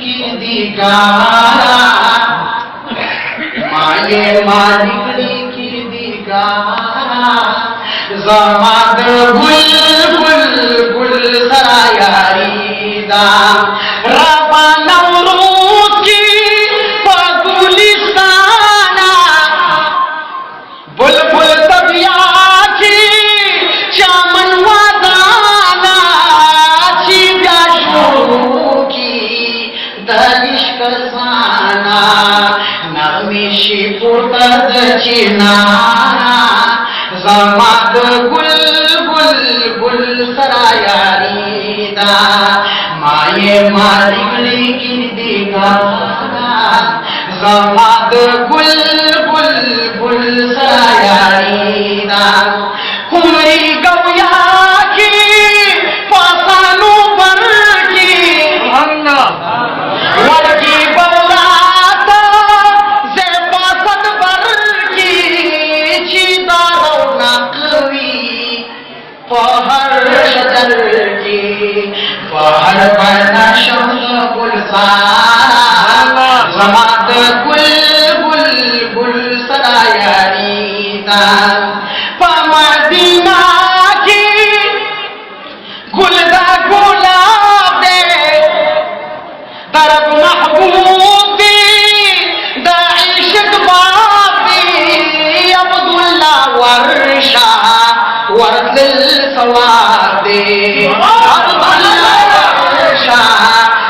किरदिगारा माये मालिकड़ी किरदिगारा ज़माद गुल गुल गुल सरायारीदा रबा नवरूज की गुलिस्ताना बुलबुल तबिया की चामन वादाना चीजा शुरू की दलिश कसाना नगमिशी पुरद चिनाना ज़माद गुल गुल गुल सरायारीदा माये मालिकड़ी किरदिगारा ज़माद गुल गुल गुल सरायारीदा कुमरी गौया की पासानू पर की वर्गी बौरात से पासद पर की चीदा रौनकवी पहर शजर की पहर बना शम्स गुलसारा ज़माद गुल गुल गुल सरायारीदा मदीना की गुलदा गुलाब दे तरफ महबूबी दाइशक बाबी अब्दुल्ला वर्षा वर्दिल सवादे अब्दुल्ला वर्षा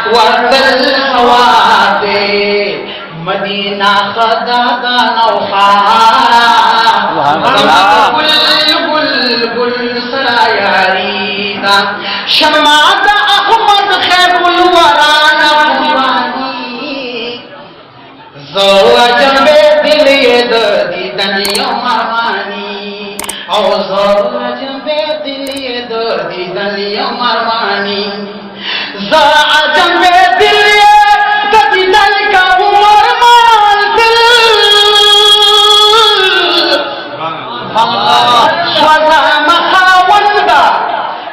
वर्दिल सवादे मदीना खदा नौखा गुल गुल गुल सरायारीदा शमाद अहमद खैरुल वरा नवानी ज़ौजबे दिल ये दीदन यमानी और ज़ौजबे दिल ये दीदन यमानी ज़ौजबे दिल ये दीदन का उमर माल दिल स्वदा मखावंदा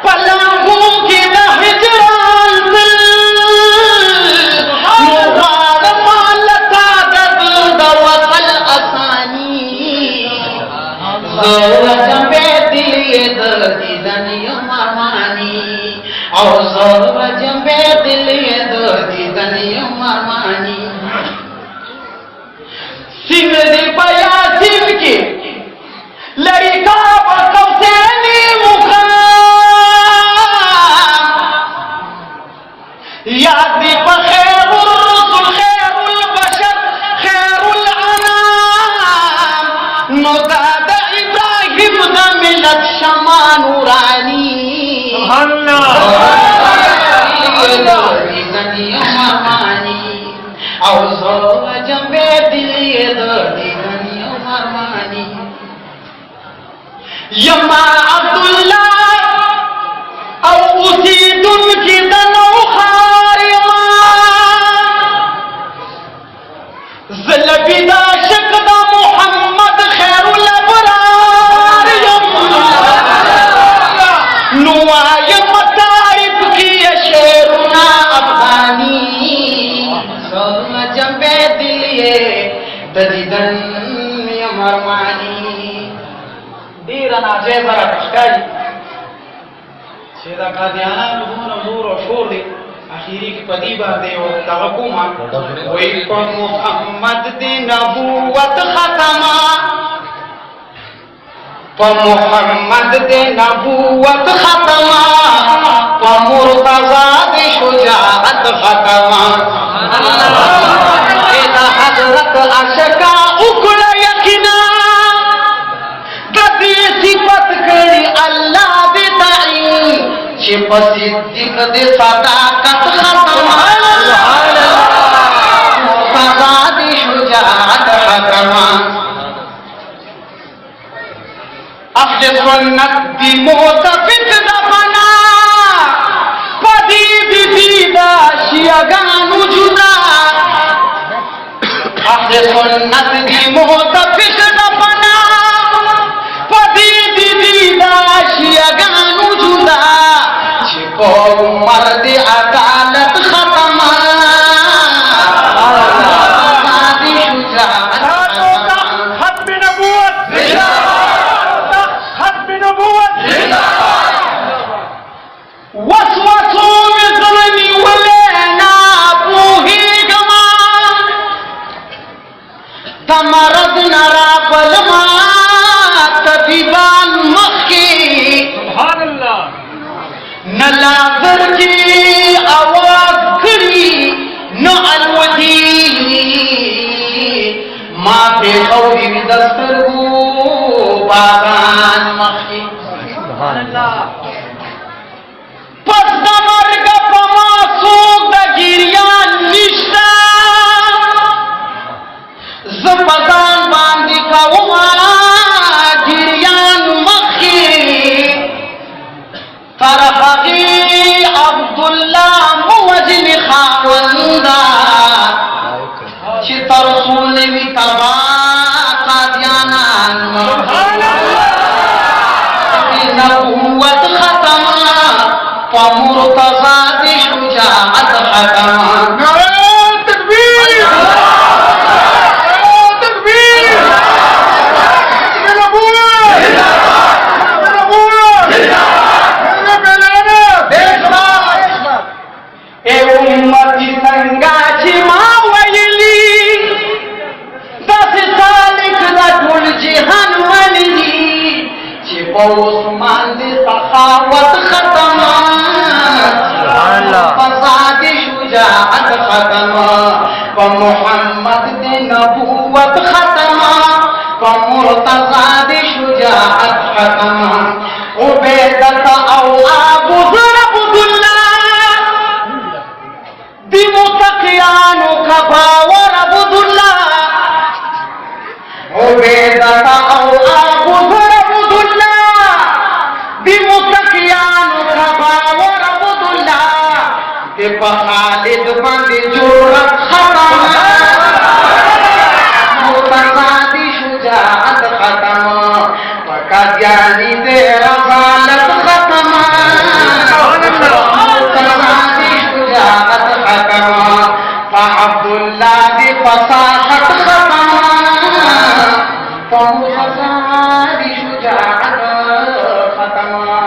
पलाहू की हिजरान दिल मुबार मालता दर्द वसल असानी ज़ौजबे दिल ये दीदन यमानी और ज़ौजबे दिल ये दीदन यमानी सिमरी बया सिम की लड़का बकौसेनी मुकाम यादी बखैरुल रुसुल खैरुल बशर खैरुल अनाम नुदाद इब्राहिम दा मिलत शमा नूरानी और ज़ौजबे दिल ये दीदन यमानी यमा अब्दुल्ला और उसी दुन की दनौखारिमा ज़लबिदा शकदा मोहम्मद खैरुल अबरार नुआय मतारिब की शेरुना अफगानी ज़ौजबे दिल ये दीदन यमानी दीरना जेबरा कष्टाई शेदा का ध्याना नूर नूर और छोड़ दे आखिरी की पदी बात दे और तवक्कुमा वही को मोहम्मद दे नबूवत खत्मा प मोहम्मद दे नबूवत खत्मा प मुर्तज़ा दे शुजाअत खत्मा एदा हज़रत अशका उकड़ा यकीना सिफत करी अल्लाह दे ताई छिप सिद्दीक दे सदाकत खत्मा मुर्तज़ा दे शुजाअत खत्मा अहले सुन्नत दी मोतफिक दफना पदी दीदा शियागानु जुदा अहले सुन्नत दी मोतफिक दफना पदी दीदा शियागानु जुदा छिको मर्द अदालत खत्मा څنګه چې ما ویلي داسې سالک دا ټول جهان مني چې په عثمان دې سخاوت ختمه فساد شجاعت ختمه په محمد دې نبوت ختمه په مرتضی دې شجاعت ختمه عبیدت او ابو ذر عبدالله دی متقیانو کا باور عبدالله عبیدت او ابو ذر عبدالله دی متقیانو کا باور عبدالله دی په خالد باندې جرأت ختمه مرتضی شجاعت ختمه قادیانی دے رسالت ختمہ مرتضی شجاعت ختمہ فعبداللہ دی فصاحت ختمہ فمرتضی شجاعت ختمہ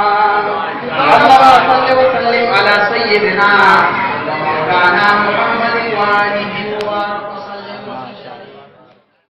اللہ صلی وسلم علی سیدنا